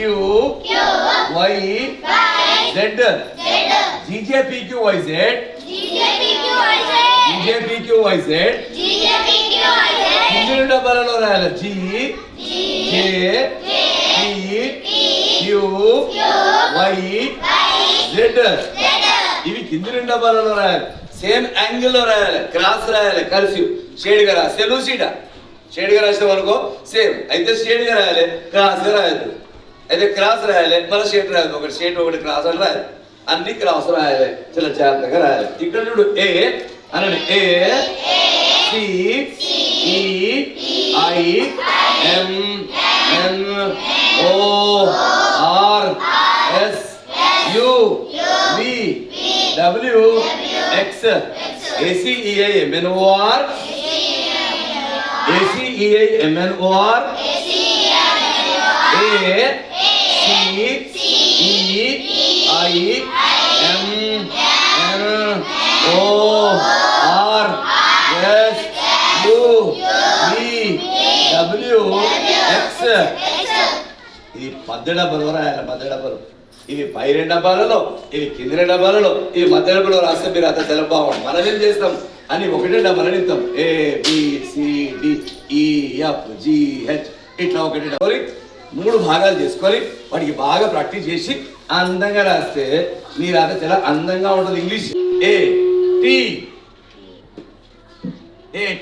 Q Y Z GJPQYZ కింది డబ్బాలలో రాయాలి G J P Q Y Z ఇవి కింది డబ్బాలలో రాయాలి సేమ్ యాంగిల్ లో రాయాలి క్రాస్ రాయాలి కర్సివ్ షేడ్ గా రాస్తే లూసిడా షేడ్ గా రాస్తే వరకు సేమ్ అయితే షేడ్ గా రాయాలి క్రాస్ గా రాయాలి అయితే క్రాస్ రాయాలి మళ్ళీ షేడ్ రాయాలి ఒకటి షేడ్ ఒకటి క్రాస్ అని రాయాలి అన్ని క్రాస్ రాయాలి చాలా జాగ్రత్తగా రాయాలి ఇక్కడ చూడు ఏ అనండి A C E I M N O R S U V W X ACEI MNOR ACEI MNOR A C E I M N O R S U V W X ఇది 10 డబ్బాలు రాయాలి 10 డబ్బాలు ఇవి పై 2 డబ్బాలలో ఇవి కింది 2 డబ్బాలలో ఇవి మధ్య డబ్బాలో రాస్తే మీరు అంత తెలుపు బాగుంది మనం ఏం చేస్తాం అని ఒకటే డబ్బాలు నింపుతాం ఏ బి సి డి ఈ ఎఫ్ జి హెచ్ ఇట్లా ఒకటి డబ్బాలు 3 భాగాలు చేసుకొని వాటికి బాగా ప్రాక్టీస్ చేసి అందంగా రాస్తే మీ రాత చాలా అందంగా ఉంటుంది ఇంగ్లీష్ ఏ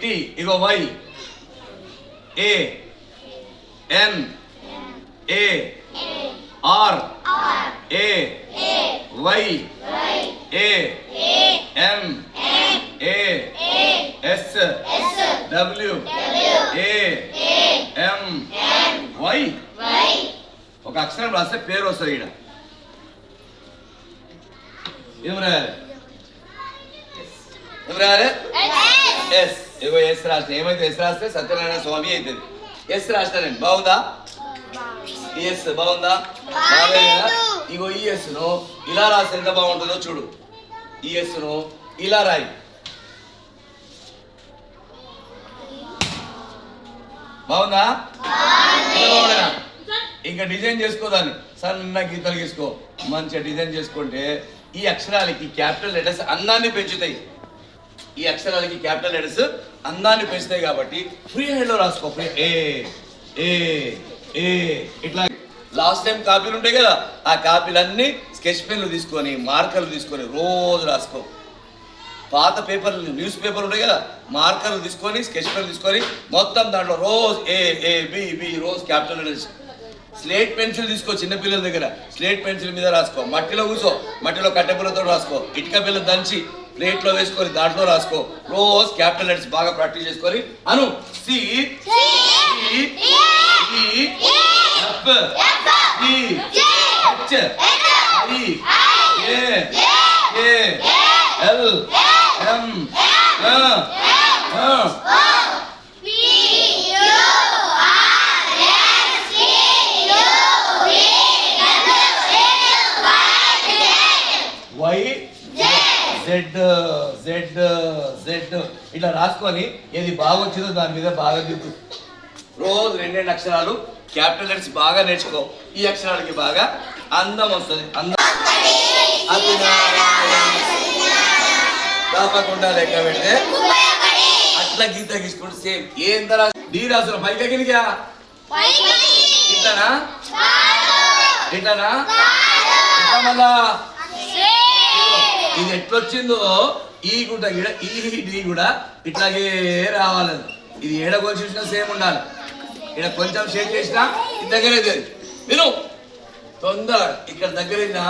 టి ఇగో Y A N A R A Y A M A S W A M Y ఒక అక్షరం రాస్తే పేరు వస్తుంది ఇక్కడ ఏం రాయాలి ఎస్ ఇగో ఎస్ రాస్తే ఏమైతే ఎస్ రాస్తే సత్యనారాయణ స్వామి అవుతుంది ఎస్ రాస్తానండి బాగుందా ఎస్ బాగుందా ఇగో ఈ ఎస్ ను ఇలా రాస్తే ఎంత బాగుంటుందో చూడు ఈ ఎస్ ను ఇలా రాయి బాగుందా ఇంకా డిజైన్ చేసుకోదాన్ని సన్న గీతలు గీసుకో మంచిగా డిజైన్ చేసుకుంటే ఈ అక్షరాలకి క్యాపిటల్ లెటర్స్ అందాన్ని పెంచుతాయి ఈ అక్షరాలకి క్యాపిటల్ లెటర్స్ అందాన్ని పెంచుతాయి కాబట్టి ఫ్రీ హ్యాండ్ లో రాసుకో ఫ్రీ ఏ ఏ ఏ ఇట్లా లాస్ట్ టైం కాపీలు ఉంటాయి కదా ఆ కాపీలన్నీ స్కెచ్ పెన్లు తీసుకొని మార్కర్లు తీసుకొని రోజు రాసుకో పాత పేపర్లు న్యూస్ పేపర్ ఉంటాయి కదా మార్కర్లు తీసుకొని స్కెచ్ పెన్లు తీసుకొని మొత్తం దాంట్లో రోజు ఏ ఏ బి బి రోజు క్యాపిటల్ లెటర్స్ స్లేట్ పెన్సిల్ తీసుకో చిన్నపిల్లల దగ్గర స్లేట్ పెన్సిల్ మీద రాసుకో మట్టిలో కూర్చో మట్టిలో కట్టెపుల్లతో రాసుకో ఇటుక పిల్ల దంచి ప్లేట్లో వేసుకొని దాంట్లో రాసుకో రోజు క్యాపిటల్ లెటర్స్ బాగా ప్రాక్టీస్ చేసుకొని అను C F T H I A L M Y Z Z Z ఇట్లా రాసుకొని ఏది బాగా వచ్చిందో దాని మీద బాగా దిద్దు రోజు 2 అక్షరాలు క్యాపిటల్ లెటర్స్ బాగా నేర్చుకో ఈ అక్షరాలకి బాగా అందం వస్తుంది అందం తప్పకుండా లెక్క పెడితే అట్లా గీత గీసుకుంటే సేమ్ ఏం తర డి రాసులు పైకి కిందిగా ఇట్లానా ఇట్లానా ఇట్లా మళ్ళా ఇది ఎట్లొచ్చిందో ఈ గుట్ట గిడ ఈ డి కూడా ఇట్లాగే రావాలి ఇది ఏడ కొంచెం చూసినా సేమ్ ఉండాలి ఇక్కడ కొంచెం షేక్ చేసినా దగ్గరే విను తొందర ఇక్కడ దగ్గరైనా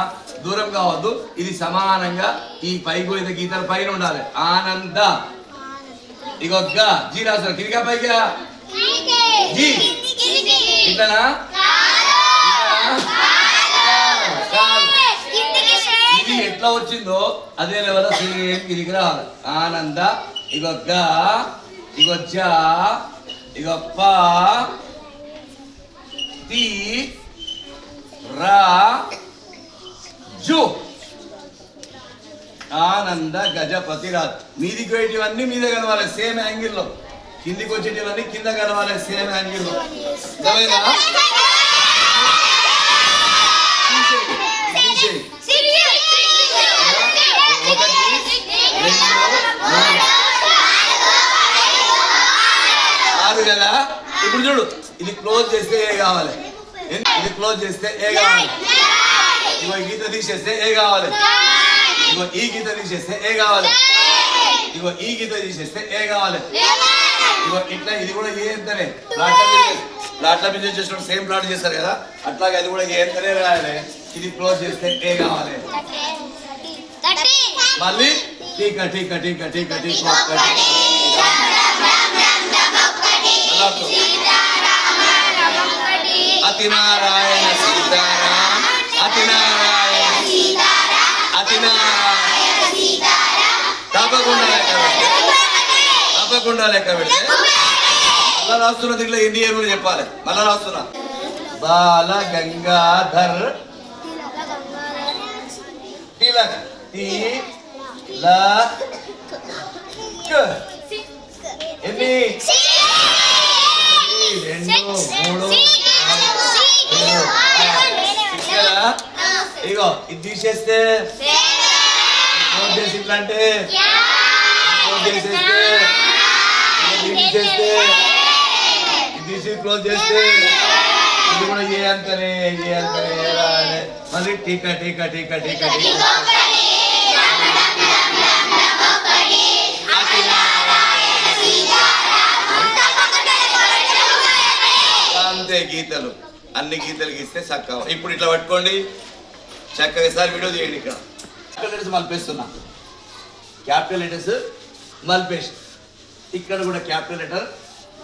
దూరం కావద్దు ఇది సమానంగా ఈ పైకి గీతల పైన ఉండాలి ఆనంద ఇగో జీ రాసు కిందిగా పైగా జీ ఇట్లనా ఇది ఎట్లా వచ్చిందో అదే లెవెల్ సేమ్ కిందికి రావాలి ఆనంద ఇగో గా ఇగో జా ఇగో పా తి రా జు ఆనంద గజపతి రాజు మీదికి పోయేటివన్నీ మీద కలవాలి సేమ్ యాంగిల్లో కిందికి వచ్చేటివన్నీ కింద కలవాలి సేమ్ యాంగిల్లో చూడు ఇది క్లోజ్ చేస్తే ఏ కావాలి, ఇది క్లోజ్ చేస్తే ఏ కావాలి, ఇగో ఈ గీత తీసేస్తే ఏ కావాలి, ఇగో ఈ గీత తీసేస్తే ఏ కావాలి, ఇగో ఈ గీత తీసేస్తే ఏ కావాలి, ఇగో ఇట్లా ఇది కూడా ఏ ఎంతనే ప్లాట్ల బిజినెస్ చేసినప్పుడు సేమ్ ప్లాట్ చేస్తారు కదా, అట్లాగే అది కూడా ఏ ఎంతనే రాయాలి. ఇది క్లోజ్ చేస్తే ఏ కావాలి, మళ్ళీ టీకా టీకా టీకా టీకా టీకా అతినారాయణ సీతారాం అతినారాయణ అతినారాయణ తప్పకుండా లెక్క పెడితే మళ్ళా రాస్తున్న దీంట్లో ఎన్ని ఇయర్ కూడా చెప్పాలి. మళ్ళా రాస్తున్నా బాల గంగాధర్ తిలక్ ఎన్ని 2 3 ఇగో ఇది తీసేస్తే చేసి ఇట్లా అంటే చేసేస్తే తీసేస్తే ఇది తీసి క్లోజ్ చేస్తే ఇది కూడా ఏ అంతనే మళ్ళీ టీకా టీకా టీకా టీకా టీకా అంతే. గీతలు అన్ని గీతలు గీస్తే చక్కగా ఇప్పుడు ఇట్లా పట్టుకోండి చక్కగా సార్ వీడియో తీయండి. ఇక్కడ క్యాపిటల్ లెటర్స్ మలిపేస్తున్నా, క్యాపిటల్ లెటర్స్ మలిపేస్ట్, ఇక్కడ కూడా క్యాపిటల్ లెటర్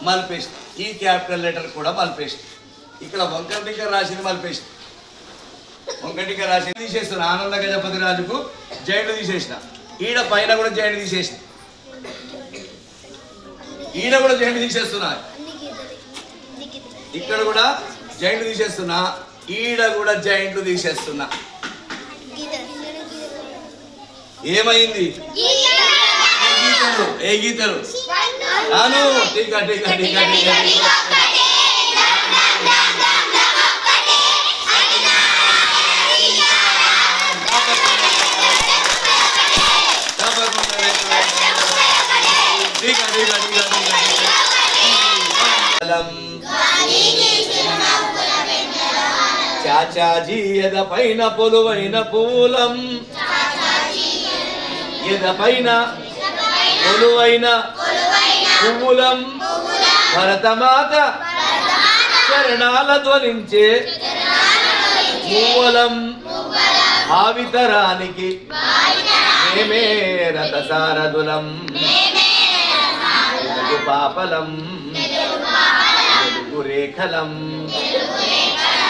మలిపేస్ట్, ఈ క్యాపిటల్ లెటర్ కూడా మలిపేస్ట్, ఇక్కడ వంకర టింకర్ రాసింది మలిపేస్ట్, వంకర టింకర్ రాసింది తీసేస్తున్నా. ఆనంద గజపతి రాజుకు జైంట్ తీసేసిన, ఈడ పైన కూడా జైంట్ తీసేసిన, ఈడ కూడా జైంట్ తీసేస్తున్నా, ఇక్కడ కూడా జాయింట్ తీసేస్తున్నా, ఈడ కూడా జాయింట్లు తీసేస్తున్నా. ఏమైంది ఏ గీతలు అను టీకా టీకా టీకా టీకా చాచాజీ ఎద పైన పొలువైన పూలం, ఎద పైన పొలువైన పువ్వులం, భరతమాత చరణాల ధ్వనించే మూవలం, భావితరానికి మేమే రథసారథులం, తెలుగు పాపలం తెలుగు రేఖలం,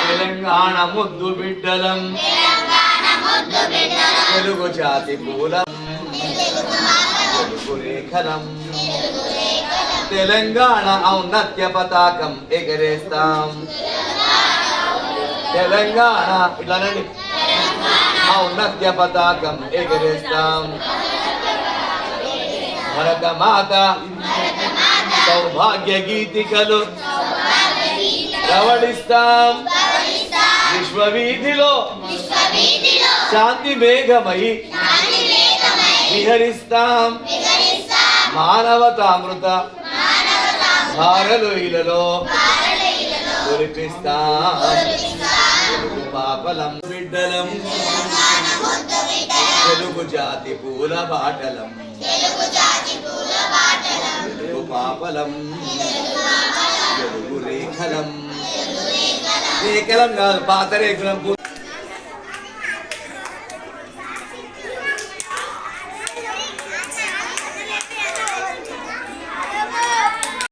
తెలంగాణ ముద్దు బిడ్డలం, తెలుగు జాతి పూలం తెలుగు రేఖలం, తెలంగాణ ఔన్నత్య పతాకం ఎగరేస్తాం, తెలంగాణ ఇట్లానండి ఔన్నత్య పతాకం ఎగరేస్తాం, భరతమాత సౌభాగ్య గీతికలు ప్రవడిస్తాం, విశ్వవీధిలో శాంతి మేఘమై విహరిస్తాం, మానవతామృత భారలోయలలో కురిపిస్తాం, తెలుగు పాపలం బిడ్డలం తెలుగు జాతి పూల బాటలం, తెలుగు పాపలం తెలుగు రేఖలం, రేఖలం కాదు పాత రేఖలం.